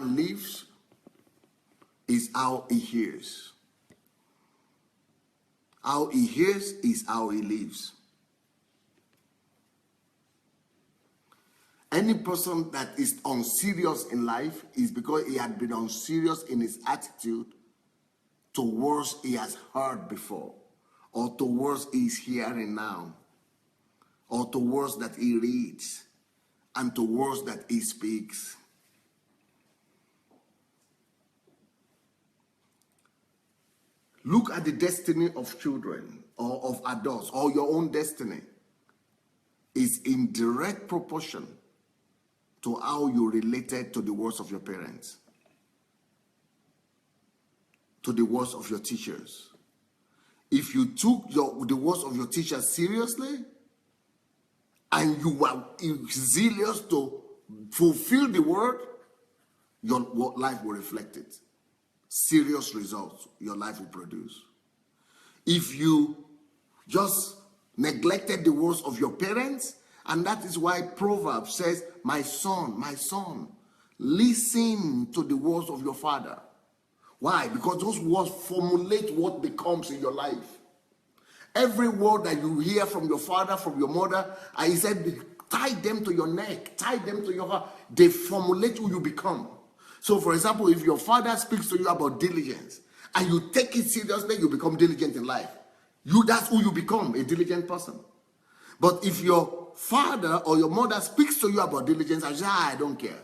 lives is how he hears. How he hears is how he lives. Any person that is unserious in life is because he had been unserious in his attitude towards he has heard before, or towards he is hearing now, or towards that he reads, and towards that he speaks. Look at the destiny of children or of adults, or your own destiny is in direct proportion to how you related to the words of your parents, to the words of your teachers. If you took the words of your teachers seriously, and you were zealous to fulfill the word, your life will reflect it. Serious results your life will produce. If you just neglected the words of your parents, and that is why Proverbs says, my son, listen to the words of your father. Why? Because those words formulate what becomes in your life. Every word that you hear from your father, from your mother, he said, tie them to your neck, tie them to your heart. They formulate who you become. So, for example, if your father speaks to you about diligence, and you take it seriously, you become diligent in life. That's who you become, a diligent person. But if your father or your mother speaks to you about diligence, and you say, I don't care,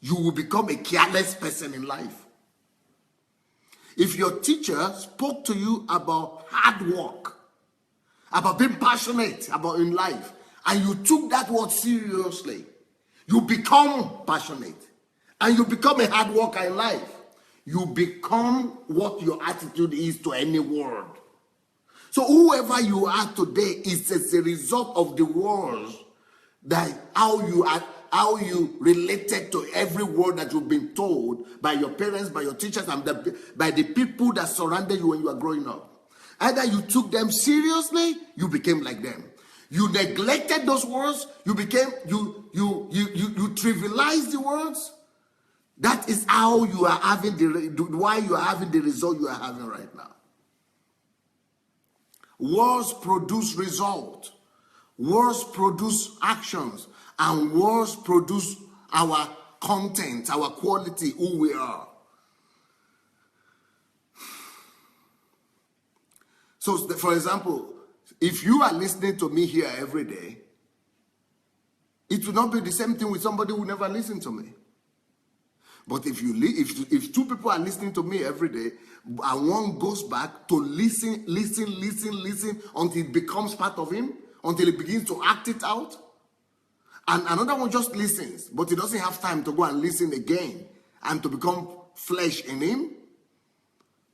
you will become a careless person in life. If your teacher spoke to you about hard work, about being passionate about in life, and you took that word seriously, you become passionate, and you become a hard worker in life. You become what your attitude is to any word. So whoever you are today is as a result of the words, that how you related to every word that you've been told by your parents, by your teachers, and by the people that surrounded you when you were growing up. Either you took them seriously, you became like them. You neglected those words, you trivialized the words. That is how you are having why you are having the result you are having right now. Words produce result. Words produce actions. And words produce our content, our quality, who we are. So, for example, if you are listening to me here every day, it will not be the same thing with somebody who never listened to me. But if two people are listening to me every day, and one goes back to listen until it becomes part of him, until he begins to act it out, and another one just listens, but he doesn't have time to go and listen again and to become flesh in him,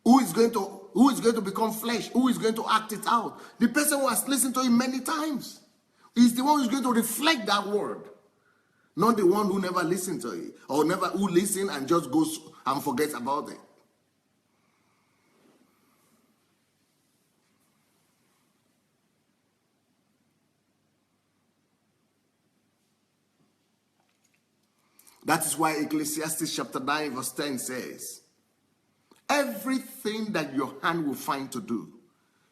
who is going to become flesh? Who is going to act it out? The person who has listened to him many times is the one who is going to reflect that word. Not the one who never listened to it, or who listens and just goes and forgets about it. That is why Ecclesiastes chapter 9 verse 10 says, everything that your hand will find to do,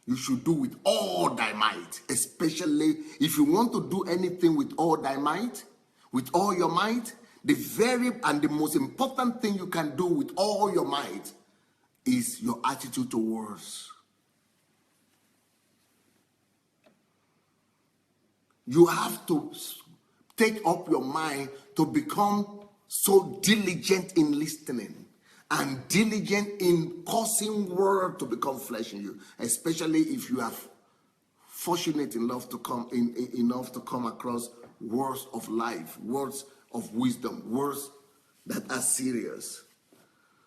you should do with all thy might. Especially if you want to do anything with all thy might, with all your might, the most important thing you can do with all your might is your attitude towards. You have to take up your mind to become so diligent in listening and diligent in causing word to become flesh in you, especially if you are fortunate enough to come across words of life, words of wisdom, words that are serious.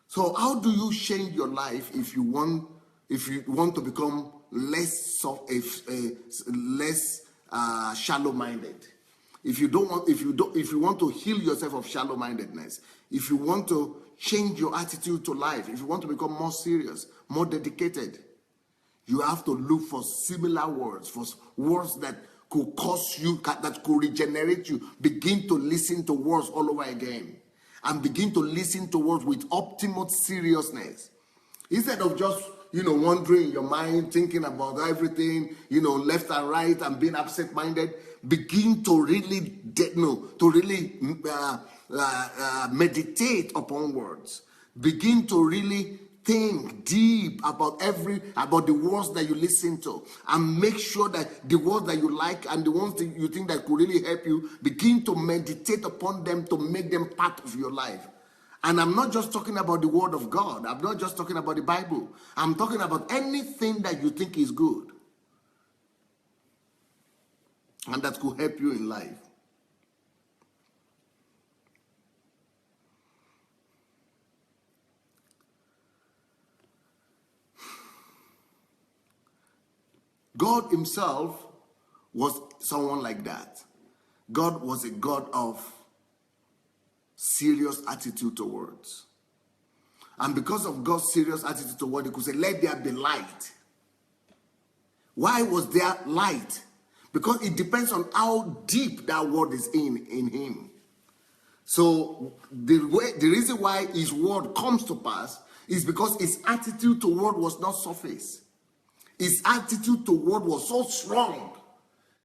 So how do you change your life if you want to become less shallow-minded? If you want to heal yourself of shallow-mindedness, if you want to change your attitude to life, if you want to become more serious, more dedicated, you have to look for similar words, for words that could cause you, that could regenerate you. Begin to listen to words all over again. and begin to listen to words with optimal seriousness. Instead of just, wandering in your mind, thinking about everything, left and right, and being absent-minded, begin to really, meditate upon words. Begin to really think deep about the words that you listen to, and make sure that the words that you like and the ones that you think that could really help you, begin to meditate upon them to make them part of your life. And I'm not just talking about the word of God. I'm not just talking about the Bible. I'm talking about anything that you think is good and that could help you in life. God himself was someone like that. God was a God of serious attitude towards. And because of God's serious attitude toward, he could say, let there be light. Why was there light? Because it depends on how deep that word is in him. So the reason why his word comes to pass is because his attitude toward was not surface. His attitude toward was so strong